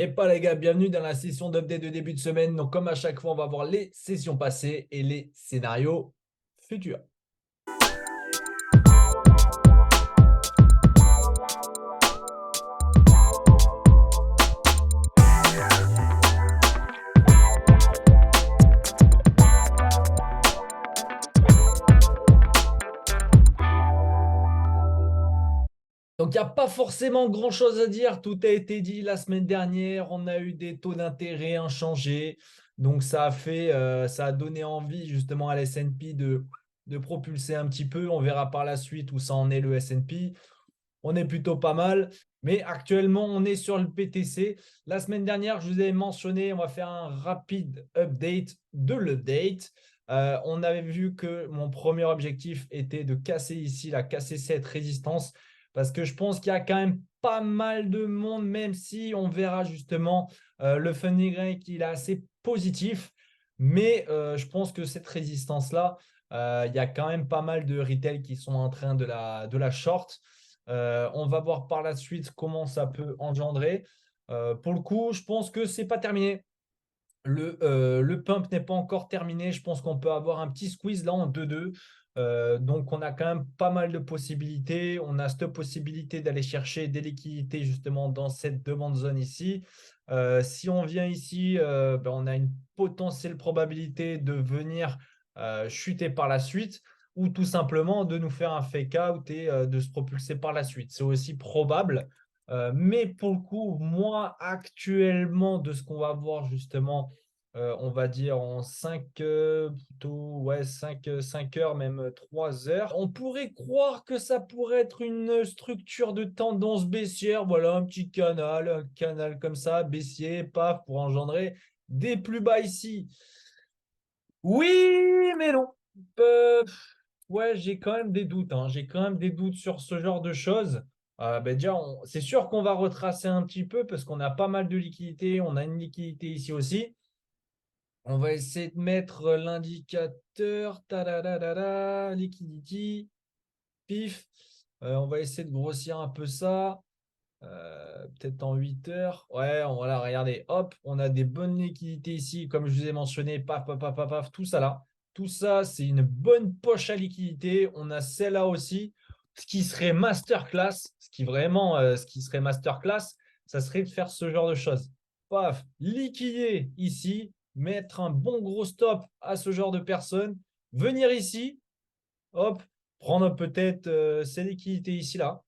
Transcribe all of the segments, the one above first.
Et pas les gars, bienvenue dans la session d'update de début de semaine. Donc comme à chaque fois, on va voir les sessions passées et les scénarios futurs. Donc il n'y a pas forcément grand-chose à dire. Tout a été dit la semaine dernière. On a eu des taux d'intérêt inchangés. Donc ça a donné envie justement à l'S&P de propulser un petit peu. On verra par la suite où ça en est le S&P. On est plutôt pas mal. Mais actuellement, on est sur le PTC. La semaine dernière, je vous avais mentionné, on va faire un rapide update de l'update. On avait vu que mon premier objectif était de casser ici, casser cette résistance, parce que je pense qu'il y a quand même pas mal de monde, même si on verra justement le funding rate, il est assez positif. Mais je pense que cette résistance-là, il y a quand même pas mal de retail qui sont en train de la short. On va voir par la suite comment ça peut engendrer. Pour le coup, je pense que c'est pas terminé. Le pump n'est pas encore terminé. Je pense qu'on peut avoir un petit squeeze là en 2-2. Donc, on a quand même pas mal de possibilités. On a cette possibilité d'aller chercher des liquidités justement dans cette demande zone ici. Si on vient ici, on a une potentielle probabilité de venir chuter par la suite ou tout simplement de nous faire un fake out et de se propulser par la suite. C'est aussi probable. Mais pour le coup, moi, actuellement, de ce qu'on va voir justement, on va dire en 5 plutôt, ouais, 5 heures, même 3 heures, on pourrait croire que ça pourrait être une structure de tendance baissière. Voilà, un canal comme ça, baissier, paf, pour engendrer des plus bas ici. Oui, mais non. Euh, ouais, j'ai quand même des doutes, hein. J'ai quand même des doutes sur ce genre de choses. Déjà, c'est sûr qu'on va retracer un petit peu parce qu'on a pas mal de liquidités. On a une liquidité ici aussi. On va essayer de mettre l'indicateur. Tadadadada, liquidity. Pif. On va essayer de grossir un peu ça. Peut-être en 8 heures. Ouais, voilà, regardez, hop, on a des bonnes liquidités ici, comme je vous ai mentionné, paf, paf, paf, paf, paf, tout ça là. Tout ça, c'est une bonne poche à liquidité. On a celle-là aussi. Ce qui serait masterclass, ce qui serait masterclass, ça serait de faire ce genre de choses. Paf, liquider ici, mettre un bon gros stop à ce genre de personnes, venir ici, hop, prendre peut-être ces liquidités ici là.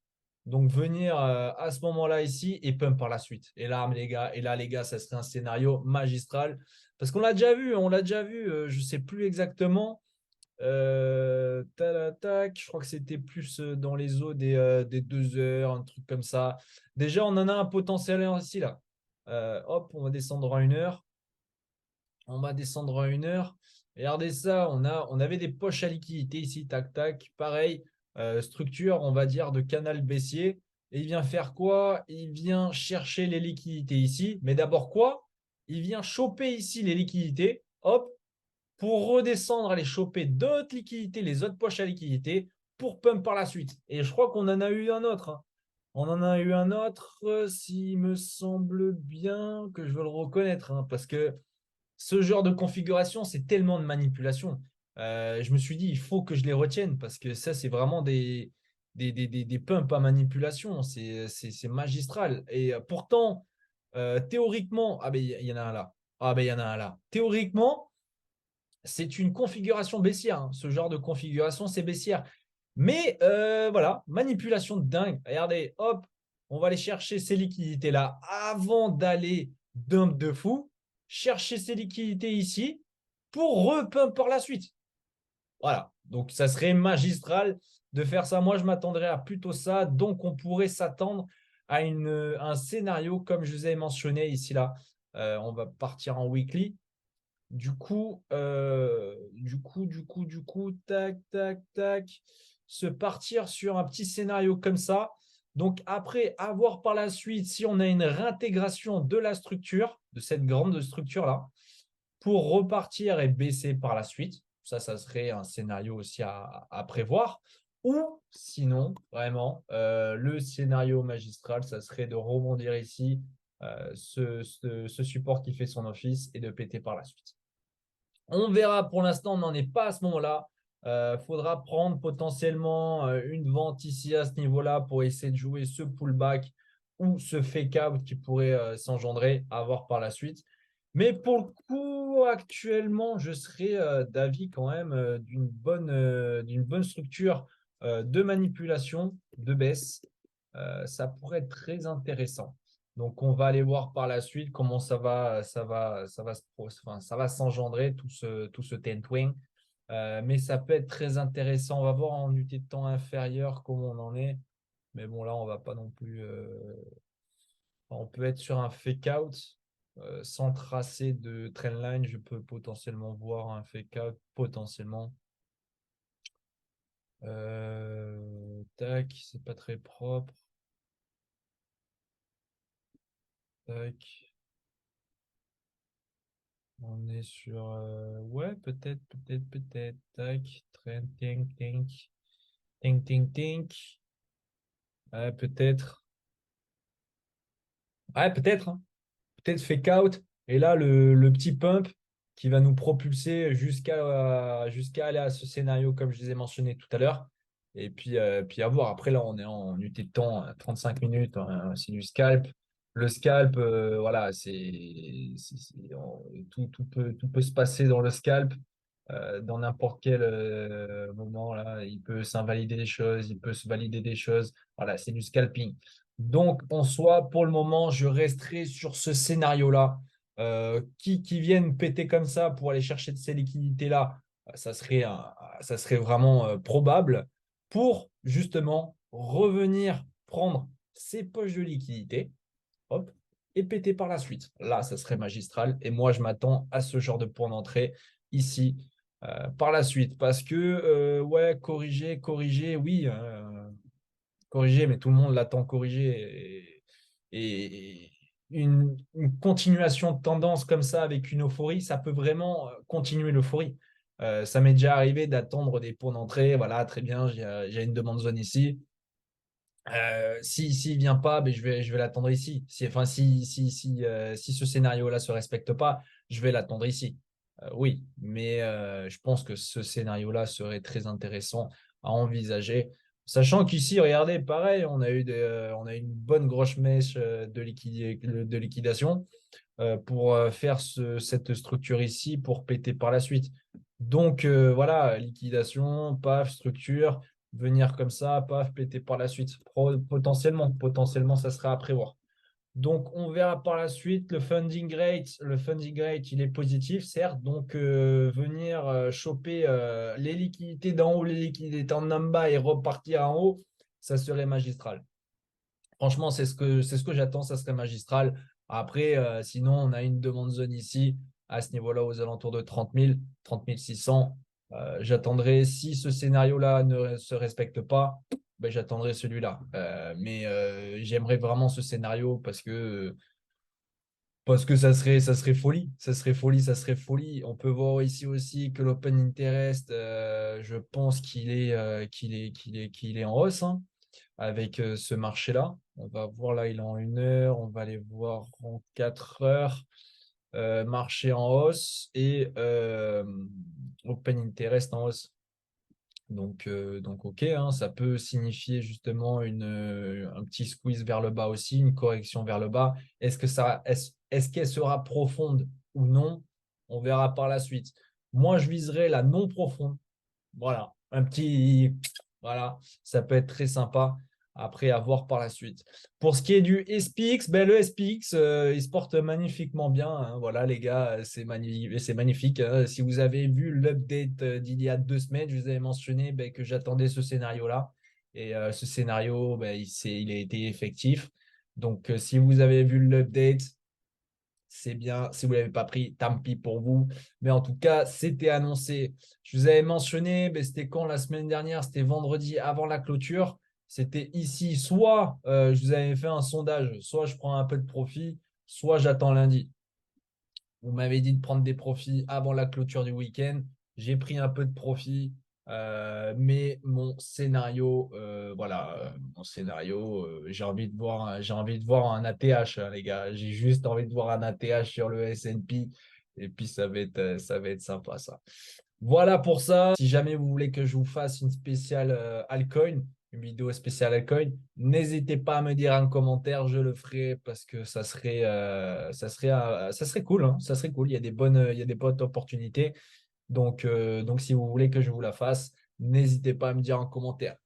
Donc venir à ce moment-là ici et pump par la suite. Et là les gars, ça serait un scénario magistral. Parce qu'on l'a déjà vu, je ne sais plus exactement. Tac, je crois que c'était plus dans les eaux des 2 heures, un truc comme ça. Déjà, on en a un potentiel ici là. Hop, on va descendre à 1 heure. On va descendre à 1 heure. Regardez ça, on avait des poches à liquidité ici, tac, tac. Pareil, structure, on va dire, de canal baissier. Et il vient faire quoi? Il vient chercher les liquidités ici. Mais d'abord quoi? Il vient choper ici les liquidités. Hop, pour redescendre, aller choper d'autres liquidités, les autres poches à liquidité, pour pump par la suite. Et je crois qu'on en a eu un autre, hein. On en a eu un autre, s'il me semble bien que je veux le reconnaître, hein, parce que ce genre de configuration, c'est tellement de manipulation. Je me suis dit, il faut que je les retienne parce que ça, c'est vraiment des pumps à manipulation. C'est magistral. Et pourtant, théoriquement, ah ben il y en a un là. Ah ben il y en a un là. Théoriquement, c'est une configuration baissière, hein. Ce genre de configuration, c'est baissière. Mais voilà, manipulation de dingue. Regardez, hop, on va aller chercher ces liquidités-là avant d'aller dump de fou. Chercher ces liquidités ici pour repump par la suite. Voilà, donc ça serait magistral de faire ça. Moi, je m'attendrais à plutôt ça. Donc, on pourrait s'attendre à un scénario comme je vous ai mentionné ici là. On va partir en weekly. Tac, tac, tac, se partir sur un petit scénario comme ça. Donc après, avoir par la suite si on a une réintégration de la structure, de cette grande structure-là, pour repartir et baisser par la suite. Ça serait un scénario aussi à prévoir. Ou sinon, vraiment, le scénario magistral, ça serait de rebondir ici, ce support qui fait son office et de péter par la suite. On verra, pour l'instant, on n'en est pas à ce moment-là. Faudra prendre potentiellement une vente ici à ce niveau-là pour essayer de jouer ce pullback ou ce fake out qui pourrait s'engendrer, à voir par la suite. Mais pour le coup, actuellement, je serais d'avis quand même d'une bonne structure de manipulation, de baisse. Ça pourrait être très intéressant. Donc, on va aller voir par la suite comment ça va s'engendrer tout ce Tentwing. Mais ça peut être très intéressant. On va voir en unité de temps inférieure comment on en est. Mais bon, là, on va pas non plus. On peut être sur un fake out sans tracer de trendline. Je peux potentiellement voir un fake out potentiellement. Tac, c'est pas très propre. Tac. On est sur. Ouais, peut-être. Tac. Trend, tink, tink. Tink, tink, tink. Ouais, peut-être. Ouais, peut-être, hein. Peut-être fake out. Et là, le petit pump qui va nous propulser jusqu'à aller à ce scénario, comme je les ai mentionné tout à l'heure. Et puis à voir. Après, là, on est en unité de temps, 35 minutes. Hein, c'est du scalp. Le scalp, voilà, tout peut se passer dans le scalp. Dans n'importe quel moment, là, il peut s'invalider des choses, il peut se valider des choses. Voilà, c'est du scalping. Donc, en soi, pour le moment, je resterai sur ce scénario-là. Qui viennent péter comme ça pour aller chercher de ces liquidités-là, ça serait vraiment probable pour justement revenir prendre ces poches de liquidités, hop, et péter par la suite. Là, ça serait magistral. Et moi, je m'attends à ce genre de point d'entrée ici par la suite. Parce que, ouais, corriger, oui. Corrigé, mais tout le monde l'attend corrigé. Et une continuation de tendance comme ça avec une euphorie, ça peut vraiment continuer l'euphorie. Ça m'est déjà arrivé d'attendre des points d'entrée. Voilà, très bien, j'ai une demande zone ici. S'il ne vient pas, ben, je vais l'attendre ici. Si ce scénario-là ne se respecte pas, je vais l'attendre ici. Oui, mais je pense que ce scénario-là serait très intéressant à envisager. Sachant qu'ici, regardez, pareil, on a eu une bonne grosse mèche de liquidation pour faire cette structure ici pour péter par la suite. Donc voilà, liquidation, paf, structure, venir comme ça, paf, péter par la suite. Potentiellement, ça sera à prévoir. Donc, on verra par la suite le funding rate, il est positif, certes. Donc, venir choper les liquidités d'en haut, les liquidités en bas et repartir en haut, ça serait magistral. Franchement, c'est ce que j'attends, ça serait magistral. Après, sinon, on a une demande zone ici, à ce niveau-là, aux alentours de 30 600. J'attendrai, si ce scénario-là ne se respecte pas, ben, j'attendrai celui-là. Mais j'aimerais vraiment ce scénario parce que ça serait folie. Ça serait folie, ça serait folie. On peut voir ici aussi que l'Open Interest, je pense qu'il est en hausse, hein, avec ce marché-là. On va voir là, il est en 1 heure. On va aller voir en 4 heures. Marché en hausse et Open Interest en hausse. Donc ok, hein, ça peut signifier justement un petit squeeze vers le bas aussi, une correction vers le bas. Est-ce qu'elle sera profonde ou non? On verra par la suite. Moi, je viserai la non profonde. Voilà, voilà, ça peut être très sympa après à voir par la suite. Pour ce qui est du SPX, ben le SPX, il se porte magnifiquement bien, hein. Voilà, les gars, c'est magnifique, hein. Si vous avez vu l'update d'il y a 2 semaines, je vous avais mentionné ben, que j'attendais ce scénario-là. Et ce scénario, ben, il a été effectif. Donc, si vous avez vu l'update, c'est bien. Si vous ne l'avez pas pris, tant pis pour vous. Mais en tout cas, c'était annoncé. Je vous avais mentionné, mais c'était quand la semaine dernière? C'était vendredi avant la clôture. C'était ici. Soit je vous avais fait un sondage, soit je prends un peu de profit, soit j'attends lundi. Vous m'avez dit de prendre des profits avant la clôture du week-end. J'ai pris un peu de profit. Mais mon scénario, j'ai envie de voir un ATH, hein, les gars. J'ai juste envie de voir un ATH sur le S&P. Et puis, ça va être sympa, ça. Voilà pour ça. Si jamais vous voulez que je vous fasse une spéciale altcoin, une vidéo spéciale altcoin, n'hésitez pas à me dire en commentaire, je le ferai parce que ça serait cool, hein, ça serait cool. Il y a des bonnes opportunités. Donc, si vous voulez que je vous la fasse, n'hésitez pas à me dire en commentaire.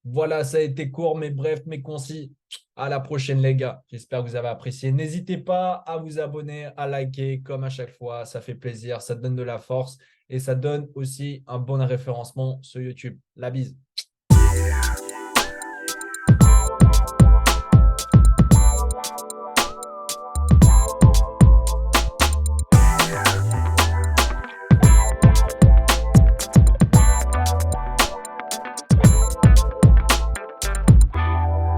Voilà, ça a été court, mais bref, mais concis. À la prochaine, les gars. J'espère que vous avez apprécié. N'hésitez pas à vous abonner, à liker, comme à chaque fois. Ça fait plaisir, ça donne de la force et ça donne aussi un bon référencement sur YouTube. La bise.